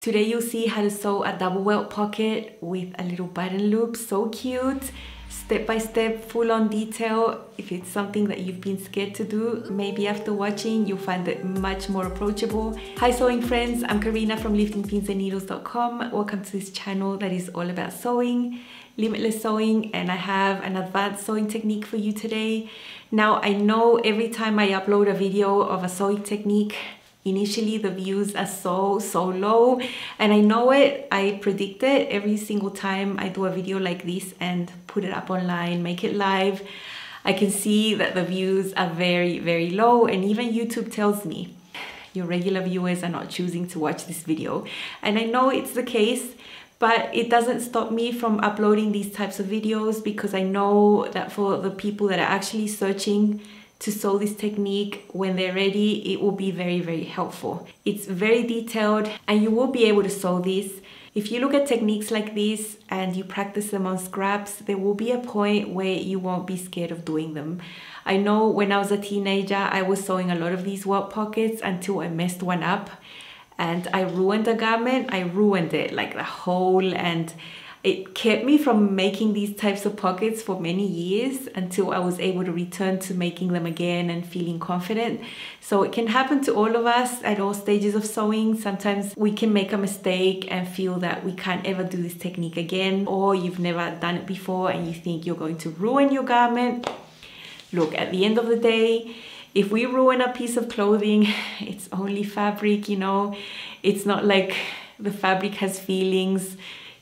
Today you'll see how to sew a double welt pocket with a little button loop. So cute, step by step, full on detail. If it's something that you've been scared to do, maybe after watching you'll find it much more approachable. Hi sewing friends, I'm Karina from liftingpinsandneedles.com. Welcome to this channel that is all about sewing, limitless sewing, and I have an advanced sewing technique for you today. Now I know every time I upload a video of a sewing technique, initially the views are so low, and I know it. I predict it every single time I do a video like this and put it up online, make it live. I can see that the views are very low, and even YouTube tells me your regular viewers are not choosing to watch this video, and I know it's the case, but it doesn't stop me from uploading these types of videos because I know that for the people that are actually searching to sew this technique, when they're ready, it will be very helpful. It's very detailed and you will be able to sew this. If you look at techniques like this and you practice them on scraps, there will be a point where you won't be scared of doing them. I know when I was a teenager, I was sewing a lot of these welt pockets until I messed one up and I ruined a garment. I ruined it, like the whole, and it kept me from making these types of pockets for many years until I was able to return to making them again and feeling confident. So it can happen to all of us at all stages of sewing. Sometimes we can make a mistake and feel that we can't ever do this technique again, or you've never done it before and you think you're going to ruin your garment. Look, at the end of the day, if we ruin a piece of clothing, it's only fabric, you know. It's not like the fabric has feelings,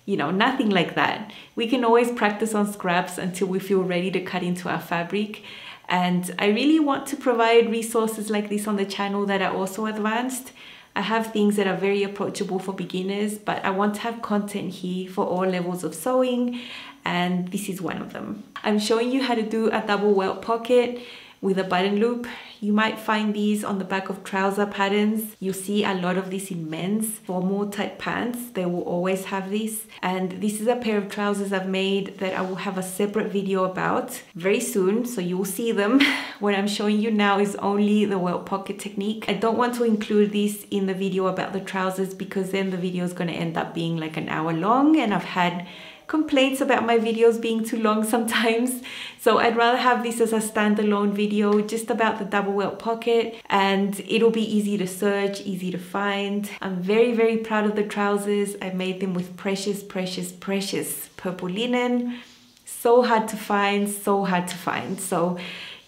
you know, nothing like that. We can always practice on scraps until we feel ready to cut into our fabric. And I really want to provide resources like this on the channel that are also advanced. I have things that are very approachable for beginners, but I want to have content here for all levels of sewing, and this is one of them. I'm showing you how to do a double welt pocket with a button loop. You might find these on the back of trouser patterns. You'll see a lot of this in men's formal type pants. They will always have this. And this is a pair of trousers I've made that I will have a separate video about very soon. So you will see them. What I'm showing you now is only the welt pocket technique. I don't want to include this in the video about the trousers because then the video is going to end up being like an hour long, and I've had complaints about my videos being too long sometimes. So I'd rather have this as a standalone video just about the double welt pocket, and it'll be easy to search, easy to find. I'm very proud of the trousers. I made them with precious purple linen. So hard to find, So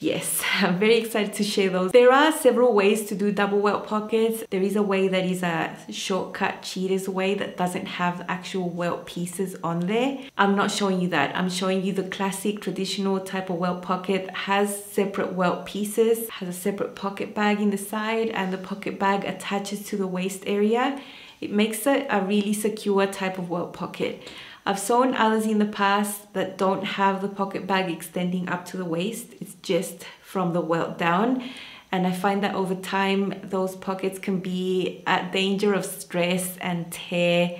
yes, I'm very excited to share those. There are several ways to do double welt pockets. There is a way that is a shortcut cheaters way that doesn't have actual welt pieces on there. I'm not showing you that. I'm showing you the classic traditional type of welt pocket. Has separate welt pieces, has a separate pocket bag in the side, and the pocket bag attaches to the waist area. It makes it a really secure type of welt pocket. I've sewn others in the past that don't have the pocket bag extending up to the waist. It's just from the welt down. And I find that over time, those pockets can be at danger of stress and tear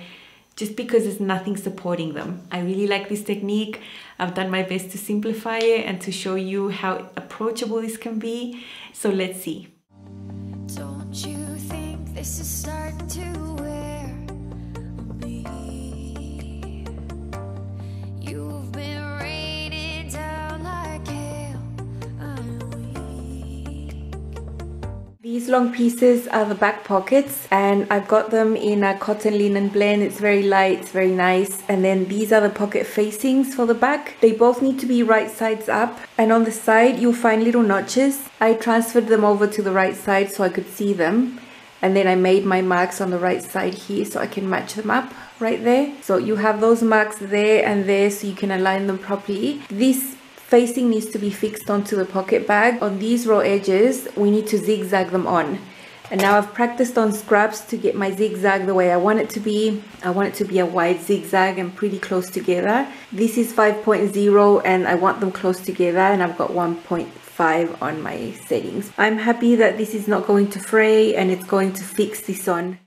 just because there's nothing supporting them. I really like this technique. I've done my best to simplify it and to show you how approachable this can be. So let's see. Don't you think this is starting to These long pieces are the back pockets, and I've got them in a cotton linen blend. It's very light, it's very nice. And then these are the pocket facings for the back. They both need to be right sides up, and on the side you'll find little notches. I transferred them over to the right side so I could see them, and then I made my marks on the right side here so I can match them up right there. So you have those marks there and there so you can align them properly. This facing needs to be fixed onto the pocket bag. On these raw edges, we need to zigzag them on. And now I've practiced on scraps to get my zigzag the way I want it to be. I want it to be a wide zigzag and pretty close together. This is 5.0 and I want them close together, and I've got 1.5 on my settings. I'm happy that this is not going to fray and it's going to fix this on.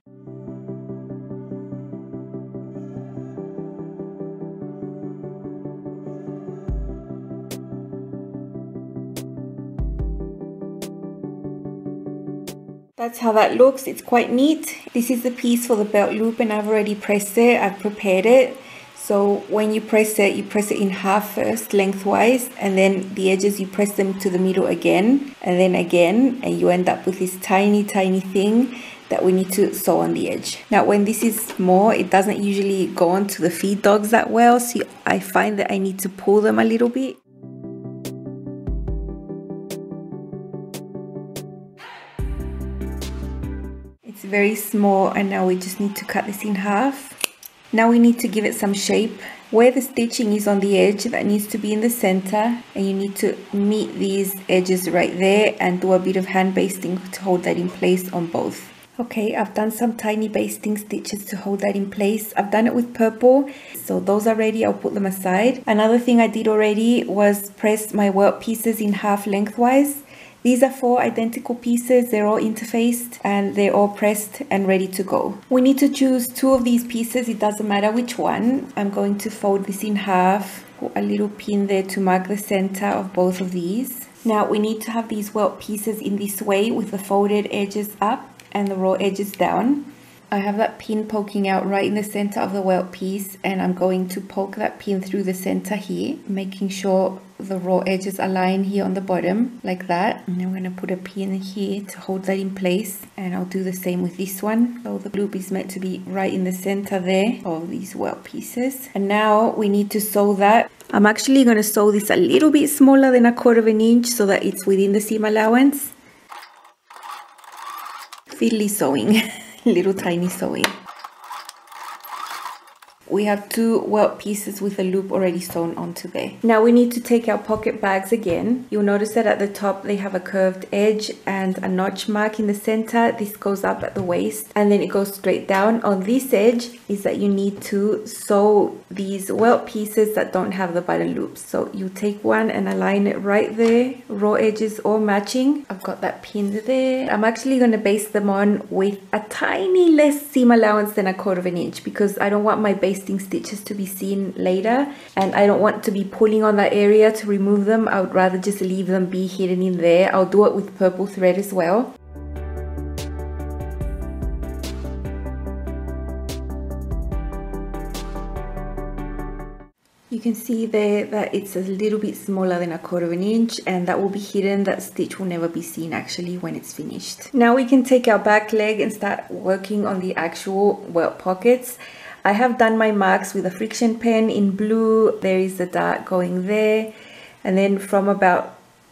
That's how that looks. It's quite neat. This is the piece for the belt loop and I've already pressed it. I've prepared it. So when you press it in half first, lengthwise, and then the edges you press them to the middle again, and then again, and you end up with this tiny thing that we need to sew on the edge. Now when this is small, it doesn't usually go onto the feed dogs that well, so I find that I need to pull them a little bit. It's very small, and now we just need to cut this in half. Now we need to give it some shape. Where the stitching is on the edge, that needs to be in the center, and you need to meet these edges right there and do a bit of hand basting to hold that in place on both. Okay, I've done some tiny basting stitches to hold that in place. I've done it with purple, so those are ready. I'll put them aside. Another thing I did already was press my welt pieces in half lengthwise. These are 4 identical pieces. They're all interfaced and they're all pressed and ready to go. We need to choose 2 of these pieces. It doesn't matter which one. I'm going to fold this in half, put a little pin there to mark the center of both of these. Now we need to have these welt pieces in this way with the folded edges up and the raw edges down. I have that pin poking out right in the center of the welt piece, and I'm going to poke that pin through the center here, making sure the raw edges align here on the bottom like that. And I'm going to put a pin here to hold that in place, and I'll do the same with this one. So the loop is meant to be right in the center there of these welt pieces. And now we need to sew that. I'm actually going to sew this a little bit smaller than 1/4 inch so that it's within the seam allowance. Fiddly sewing. Little tiny sewing. We have 2 welt pieces with a loop already sewn onto there. Now we need to take our pocket bags again. You'll notice that at the top they have a curved edge and a notch mark in the center. This goes up at the waist and then it goes straight down. On this edge is that you need to sew these welt pieces that don't have the button loops. So you take one and align it right there, raw edges all matching. I've got that pinned there. I'm actually going to base them on with a tiny less seam allowance than 1/4 inch because I don't want my basting stitches to be seen later, and I don't want to be pulling on that area to remove them. I would rather just leave them be hidden in there. I'll do it with purple thread as well. You can see there that it's a little bit smaller than 1/4 inch, and that will be hidden. That stitch will never be seen actually when it's finished. Now we can take our back leg and start working on the actual welt pockets. I have done my marks with a friction pen in blue. There is the dart going there, and then from about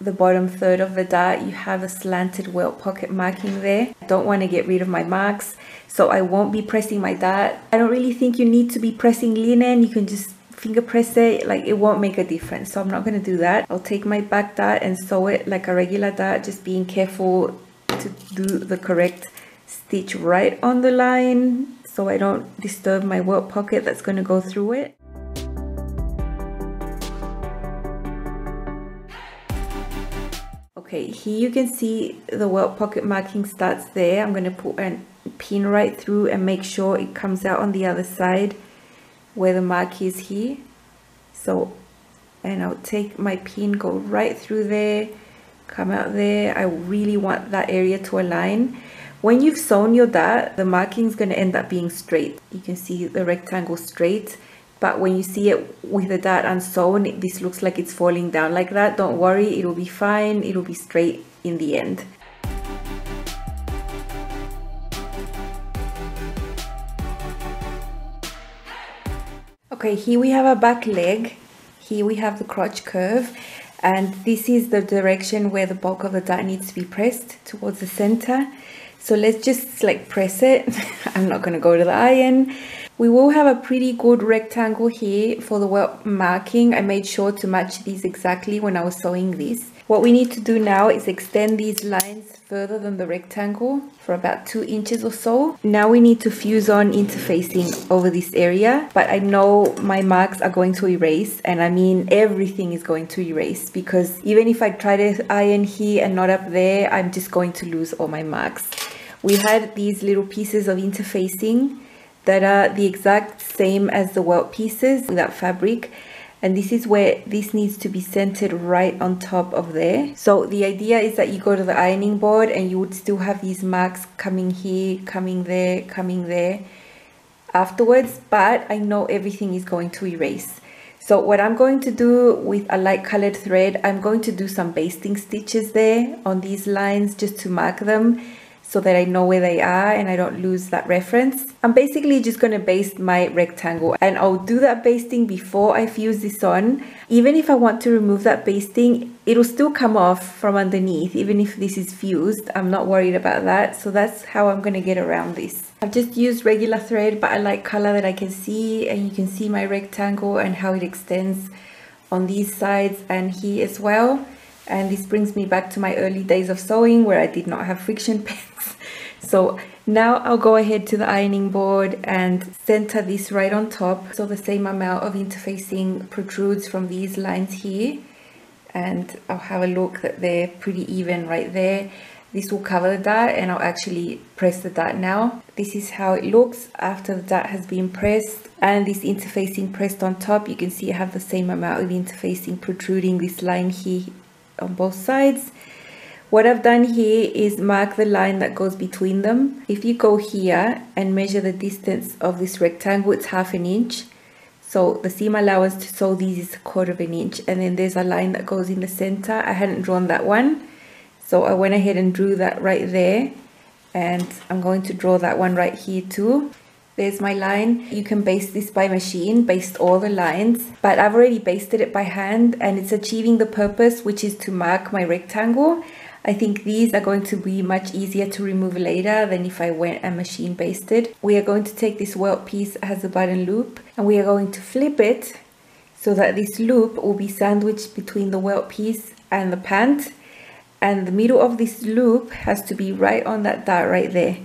the bottom third of the dart you have a slanted welt pocket marking there. I don't want to get rid of my marks, so I won't be pressing my dart. I don't really think you need to be pressing linen. You can just finger press it, like it won't make a difference, so I'm not going to do that. I'll take my back dart and sew it like a regular dart, just being careful to do the correct stitch right on the line so I don't disturb my welt pocket that's going to go through it. Okay, here you can see the welt pocket marking starts there. I'm going to put a pin right through and make sure it comes out on the other side where the mark is here. So, and I'll take my pin, go right through there, come out there. I really want that area to align. When you've sewn your dart, the marking is going to end up being straight. You can see the rectangle straight, but when you see it with the dart unsewn, this looks like it's falling down like that. Don't worry, it'll be fine. It'll be straight in the end. Okay, here we have our back leg. Here we have the crotch curve, and this is the direction where the bulk of the dart needs to be pressed towards the center. So let's just like press it. I'm not going to go to the iron. We will have a pretty good rectangle here for the welt marking. I made sure to match these exactly when I was sewing this. What we need to do now is extend these lines further than the rectangle for about 2 inches or so. Now we need to fuse on interfacing over this area, but I know my marks are going to erase, and I mean everything is going to erase, because even if I try to iron here and not up there, I'm just going to lose all my marks. We had these little pieces of interfacing that are the exact same as the welt pieces without fabric, and this is where this needs to be centered right on top of there. So the idea is that you go to the ironing board and you would still have these marks coming here, coming there afterwards, but I know everything is going to erase. So what I'm going to do with a light colored thread, I'm going to do some basting stitches there on these lines just to mark them so that I know where they are and I don't lose that reference. I'm basically just going to baste my rectangle, and I'll do that basting before I fuse this on. Even if I want to remove that basting, it'll still come off from underneath. Even if this is fused, I'm not worried about that. So that's how I'm going to get around this. I've just used regular thread, but a light color that I can see, and you can see my rectangle and how it extends on these sides and here as well. And this brings me back to my early days of sewing where I did not have friction pens. So now I'll go ahead to the ironing board and center this right on top. So the same amount of interfacing protrudes from these lines here. And I'll have a look that they're pretty even right there. This will cover the dart, and I'll actually press the dart now. This is how it looks after the dart has been pressed, and this interfacing pressed on top. You can see I have the same amount of interfacing protruding this line here on both sides. What I've done here is mark the line that goes between them. If you go here and measure the distance of this rectangle, it's 1/2 inch. So the seam allowance to sew these is 1/4 inch, and then there's a line that goes in the center. I hadn't drawn that one, so I went ahead and drew that right there, and I'm going to draw that one right here too. There's my line. You can baste this by machine, baste all the lines, but I've already basted it by hand, and it's achieving the purpose, which is to mark my rectangle. I think these are going to be much easier to remove later than if I went and machine basted. We are going to take this welt piece that has a button loop, and we are going to flip it so that this loop will be sandwiched between the welt piece and the pant, and the middle of this loop has to be right on that dart right there,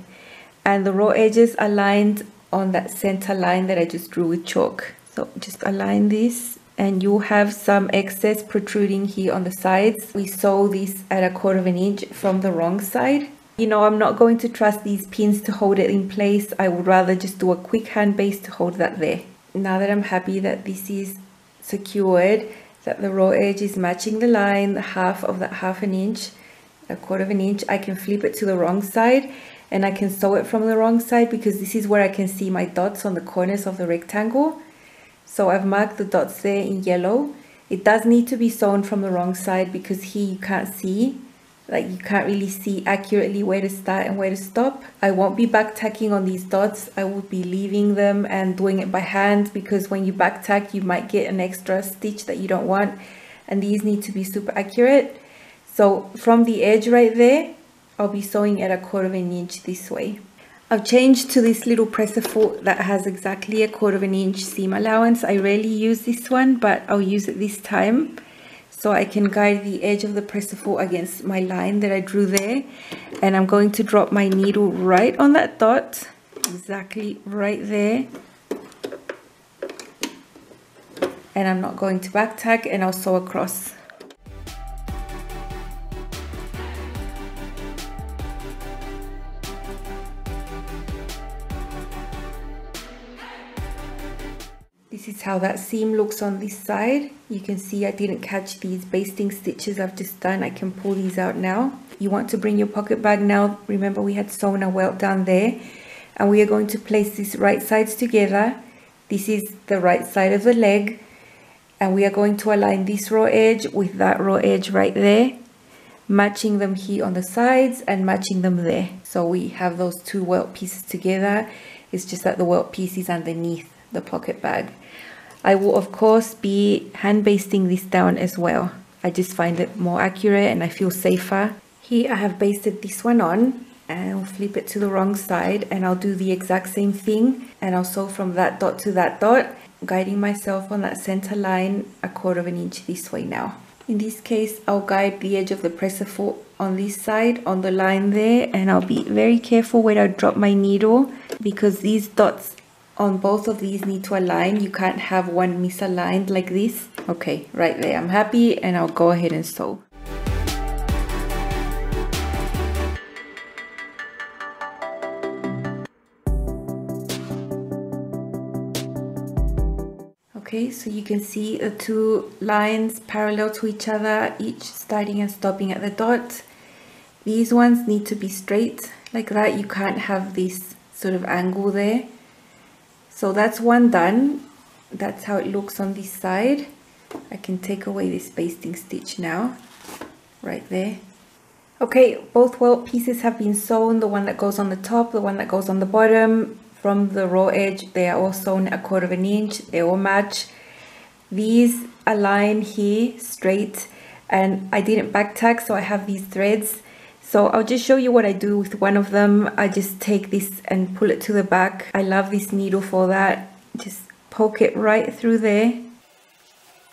and the raw edges are lined on that center line that I just drew with chalk. So just align this, and you'll have some excess protruding here on the sides. We sew this at 1/4 inch from the wrong side. You know, I'm not going to trust these pins to hold it in place. I would rather just do a quick hand baste to hold that there. Now that I'm happy that this is secured, that the raw edge is matching the line, the half of that 1/2 inch, 1/4 inch, I can flip it to the wrong side, and I can sew it from the wrong side because this is where I can see my dots on the corners of the rectangle. So I've marked the dots there in yellow. It does need to be sewn from the wrong side because here you can't see, like you can't really see accurately where to start and where to stop. I won't be back tacking on these dots. I will be leaving them and doing it by hand, because when you back tack you might get an extra stitch that you don't want, and these need to be super accurate. So from the edge right there, I'll be sewing at 1/4 inch this way. I've changed to this little presser foot that has exactly 1/4 inch seam allowance. I rarely use this one, but I'll use it this time so I can guide the edge of the presser foot against my line that I drew there. And I'm going to drop my needle right on that dot, exactly right there. And I'm not going to back tack, and I'll sew across. This is how that seam looks on this side. You can see I didn't catch these basting stitches I've just done. I can pull these out now. You want to bring your pocket bag now. Remember, we had sewn a welt down there, and we are going to place these right sides together. This is the right side of the leg, and we are going to align this raw edge with that raw edge right there, matching them here on the sides and matching them there. So we have those two welt pieces together. It's just that the welt piece is underneath the pocket bag. I will of course be hand basting this down as well. I just find it more accurate and I feel safer. Here I have basted this one on, and I'll flip it to the wrong side, and I'll do the exact same thing, and I'll sew from that dot to that dot, guiding myself on that center line 1/4 inch this way now. In this case, I'll guide the edge of the presser foot on this side on the line there, and I'll be very careful where I drop my needle, because these dots on both of these need to align. You can't have one misaligned like this. Okay, right there, I'm happy, and I'll go ahead and sew. Okay, so you can see the two lines parallel to each other, each starting and stopping at the dot. These ones need to be straight like that. You can't have this sort of angle there. So that's one done. That's how it looks on this side. I can take away this basting stitch now, right there. Okay, both welt pieces have been sewn, the one that goes on the top, the one that goes on the bottom. From the raw edge, they are all sewn 1/4 inch, they all match. These align here straight, and I didn't back tack, so I have these threads. So I'll just show you what I do with one of them. I just take this and pull it to the back. I love this needle for that. Just poke it right through there.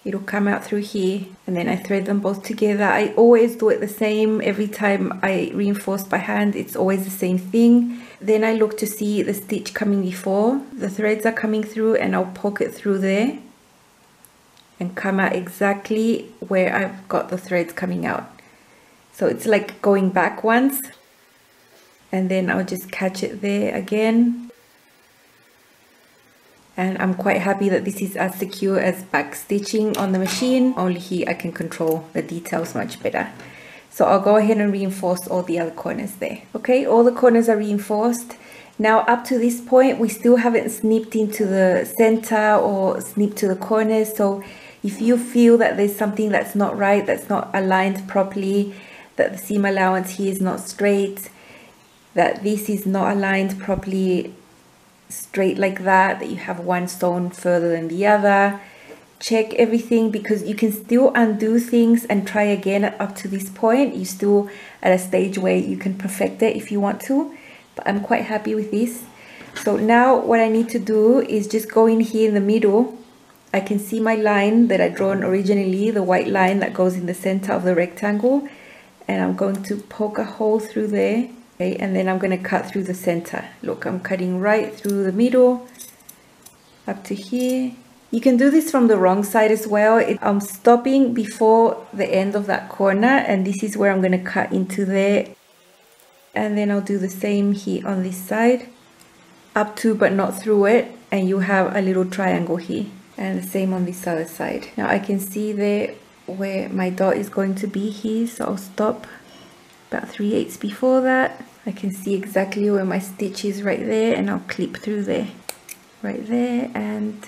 It'll come out through here, and then I thread them both together. I always do it the same every time I reinforce by hand. It's always the same thing. Then I look to see the stitch coming before. The threads are coming through, and I'll poke it through there and come out exactly where I've got the threads coming out. So it's like going back once, and then I'll just catch it there again. And I'm quite happy that this is as secure as back stitching on the machine. Only here I can control the details much better. So I'll go ahead and reinforce all the other corners there. Okay, all the corners are reinforced. Now up to this point, we still haven't snipped into the center or snipped to the corners. So if you feel that there's something that's not right, that's not aligned properly, that the seam allowance here is not straight, that this is not aligned properly straight like that you have one sewn further than the other, check everything, because you can still undo things and try again up to this point. You're still at a stage where you can perfect it if you want to, but I'm quite happy with this. So now what I need to do is just go in here in the middle. I can see my line that I drawn originally, the white line that goes in the center of the rectangle, and I'm going to poke a hole through there. Okay, and then I'm going to cut through the center. Look, I'm cutting right through the middle up to here. You can do this from the wrong side as well. I'm stopping before the end of that corner, and this is where I'm going to cut into there. And then I'll do the same here on this side, up to but not through it, and you have a little triangle here, and the same on this other side. Now I can see there where my dot is going to be here, so I'll stop about 3/8 before that. I can see exactly where my stitch is right there, and I'll clip through there, right there. And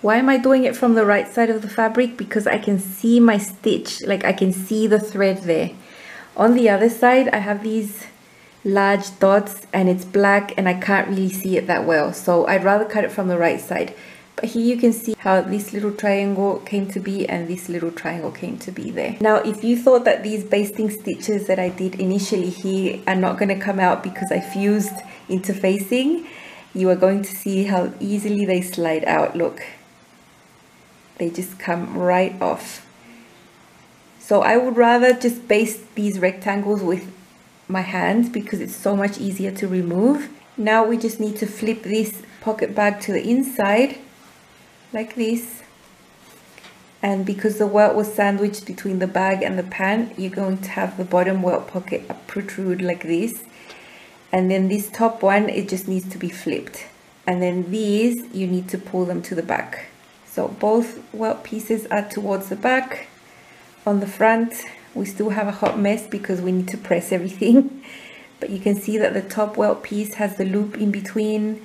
why am I doing it from the right side of the fabric? Because I can see my stitch, like I can see the thread there. On the other side, I have these large dots and it's black and I can't really see it that well, so I'd rather cut it from the right side. But here you can see how this little triangle came to be and this little triangle came to be there. Now if you thought that these basting stitches that I did initially here are not going to come out because I fused interfacing, you are going to see how easily they slide out. Look, they just come right off. So I would rather just baste these rectangles with my hands because it's so much easier to remove. Now we just need to flip this pocket bag to the inside like this, and because the welt was sandwiched between the bag and the pant, you're going to have the bottom welt pocket protrude like this, and then this top one, it just needs to be flipped, and then these you need to pull them to the back. So both welt pieces are towards the back. On the front we still have a hot mess because we need to press everything, but you can see that the top welt piece has the loop in between.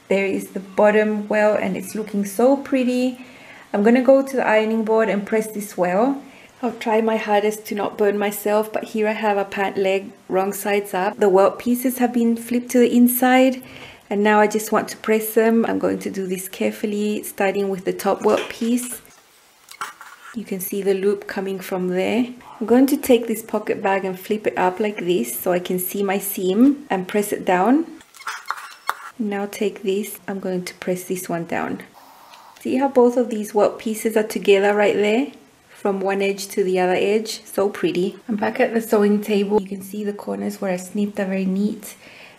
There is the bottom welt and it's looking so pretty. I'm gonna go to the ironing board and press this well. I'll try my hardest to not burn myself, but here I have a pant leg wrong sides up. The welt pieces have been flipped to the inside, and now I just want to press them. I'm going to do this carefully, starting with the top welt piece. You can see the loop coming from there. I'm going to take this pocket bag and flip it up like this so I can see my seam and press it down. Now take this, I'm going to press this one down. See how both of these welt pieces are together right there? From one edge to the other edge, so pretty. I'm back at the sewing table. You can see the corners where I snipped are very neat.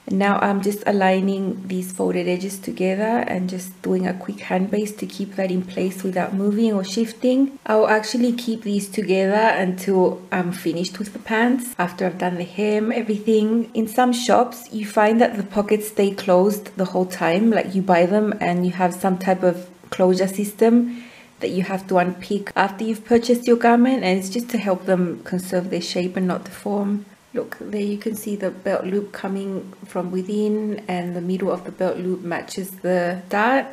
And now I'm just aligning these folded edges together and just doing a quick hand base to keep that in place without moving or shifting. I'll actually keep these together until I'm finished with the pants, after I've done the hem, everything. In some shops, you find that the pockets stay closed the whole time, like you buy them and you have some type of closure system that you have to unpick after you've purchased your garment, and it's just to help them conserve their shape and not deform. Look, there you can see the belt loop coming from within, and the middle of the belt loop matches the dart.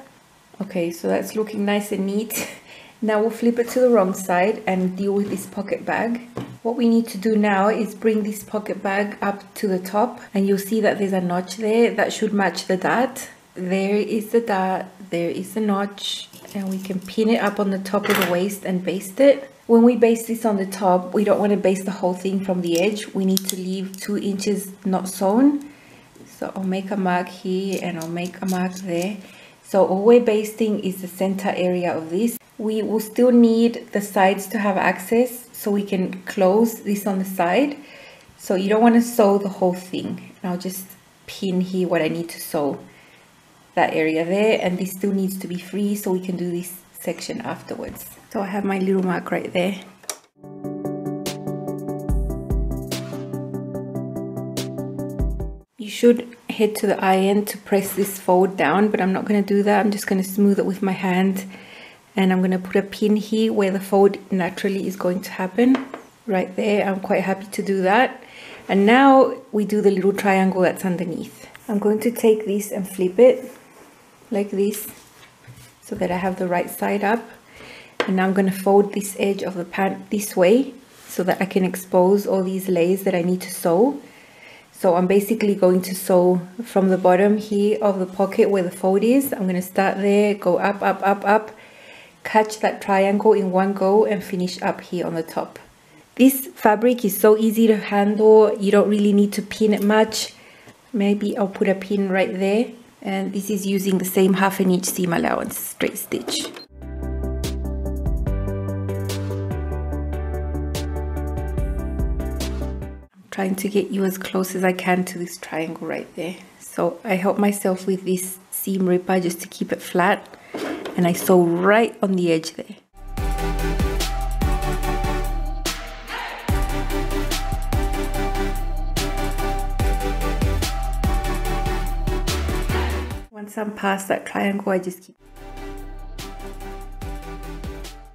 Okay, so that's looking nice and neat. Now we'll flip it to the wrong side and deal with this pocket bag. What we need to do now is bring this pocket bag up to the top, and you'll see that there's a notch there that should match the dart. There is the dart, there is the notch, and we can pin it up on the top of the waist and baste it. When we baste this on the top, we don't want to baste the whole thing from the edge. We need to leave 2 inches not sewn. So I'll make a mark here and I'll make a mark there. So all we're basting is the center area of this. We will still need the sides to have access so we can close this on the side. So you don't want to sew the whole thing. And I'll just pin here what I need to sew. That area there, and this still needs to be free so we can do this section afterwards. So I have my little mark right there. You should head to the iron to press this fold down, but I'm not going to do that. I'm just going to smooth it with my hand, and I'm going to put a pin here where the fold naturally is going to happen. Right there, I'm quite happy to do that. And now we do the little triangle that's underneath. I'm going to take this and flip it like this so that I have the right side up, and now I'm going to fold this edge of the pant this way so that I can expose all these layers that I need to sew. So I'm basically going to sew from the bottom here of the pocket where the fold is. I'm going to start there, go up, up, up, up, catch that triangle in one go and finish up here on the top. This fabric is so easy to handle, you don't really need to pin it much. Maybe I'll put a pin right there. And this is using the same 1/2 inch seam allowance straight stitch. I'm trying to get you as close as I can to this triangle right there. So I help myself with this seam ripper just to keep it flat, and I sew right on the edge there. Once I'm past that triangle, I just keep.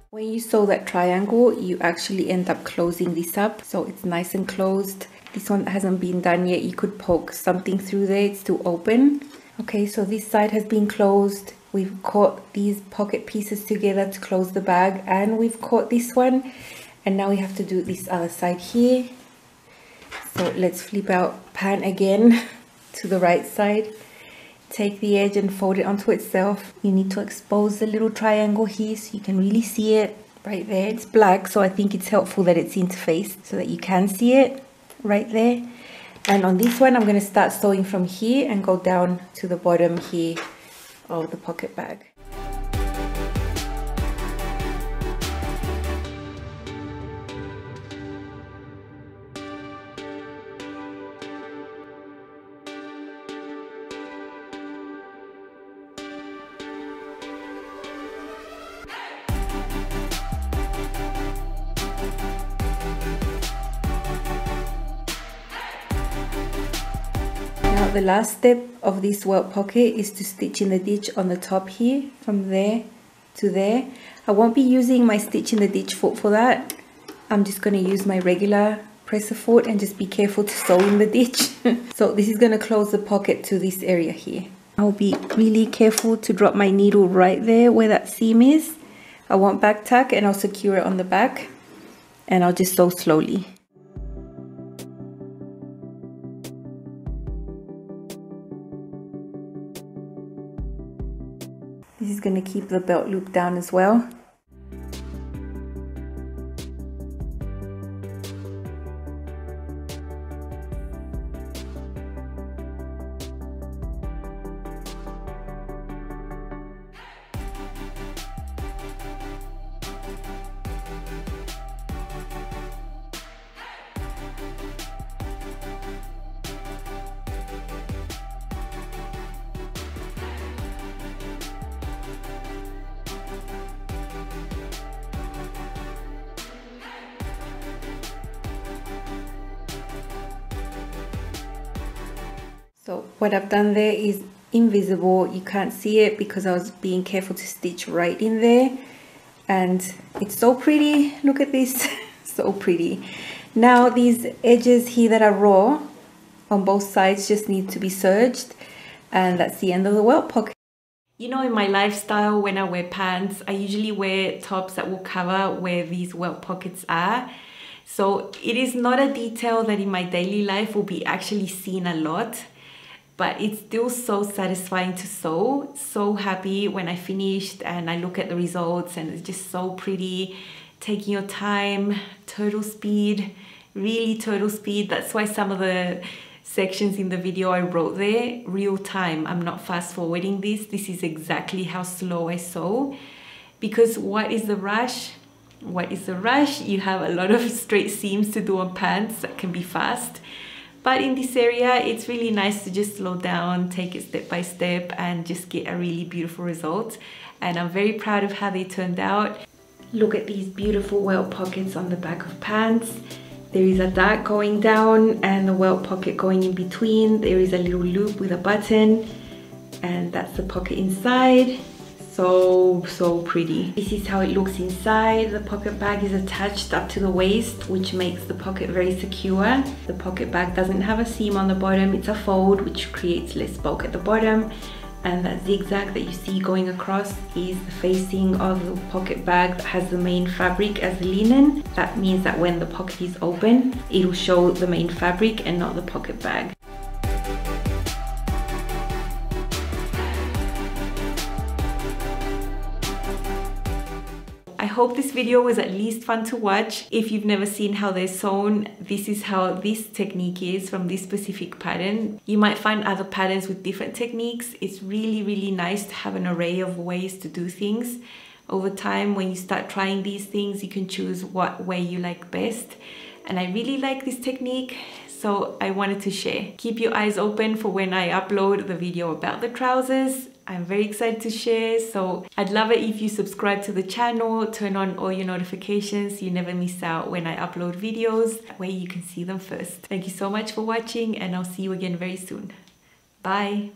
When you sew that triangle, you actually end up closing this up, so it's nice and closed. This one hasn't been done yet. You could poke something through there, it's still open. Okay, so this side has been closed. We've caught these pocket pieces together to close the bag, and we've caught this one, and now we have to do this other side here. So let's flip our pant again to the right side. Take the edge and fold it onto itself. You need to expose the little triangle here so you can really see it right there. It's black, so I think it's helpful that it's interfaced so that you can see it right there. And on this one, I'm going to start sewing from here and go down to the bottom here of the pocket bag. Now the last step of this welt pocket is to stitch in the ditch on the top here, from there to there. I won't be using my stitch in the ditch foot for that. I'm just going to use my regular presser foot and just be careful to sew in the ditch. So this is going to close the pocket to this area here. I'll be really careful to drop my needle right there where that seam is. I won't back tuck, and I'll secure it on the back, and I'll just sew slowly. This is going to keep the belt loop down as well. So what I've done there is invisible. You can't see it because I was being careful to stitch right in there. And it's so pretty. Look at this. So pretty. Now these edges here that are raw on both sides just need to be serged. And that's the end of the welt pocket. You know, in my lifestyle, when I wear pants, I usually wear tops that will cover where these welt pockets are. So it is not a detail that in my daily life will be actually seen a lot, but it's still so satisfying to sew. So happy when I finished and I look at the results and it's just so pretty. Taking your time, turtle speed, really turtle speed. That's why some of the sections in the video I wrote there, real time. I'm not fast forwarding this. This is exactly how slow I sew. Because what is the rush? What is the rush? You have a lot of straight seams to do on pants that can be fast. But in this area, it's really nice to just slow down, take it step by step and just get a really beautiful result. And I'm very proud of how they turned out. Look at these beautiful welt pockets on the back of pants. There is a dart going down and the welt pocket going in between. There is a little loop with a button and that's the pocket inside. So pretty. This is how it looks inside. The pocket bag is attached up to the waist, which makes the pocket very secure. The pocket bag doesn't have a seam on the bottom. It's a fold, which creates less bulk at the bottom. And that zigzag that you see going across is the facing of the pocket bag that has the main fabric as the linen. That means that when the pocket is open, it will show the main fabric and not the pocket bag. I hope this video was at least fun to watch. If you've never seen how they're sewn, this is how this technique is from this specific pattern. You might find other patterns with different techniques. It's really nice to have an array of ways to do things. Over time, when you start trying these things, you can choose what way you like best. And I really like this technique, so I wanted to share. Keep your eyes open for when I upload the video about the trousers. I'm very excited to share, so I'd love it if you subscribe to the channel, turn on all your notifications so you never miss out when I upload videos, that way you can see them first. Thank you so much for watching and I'll see you again very soon. Bye!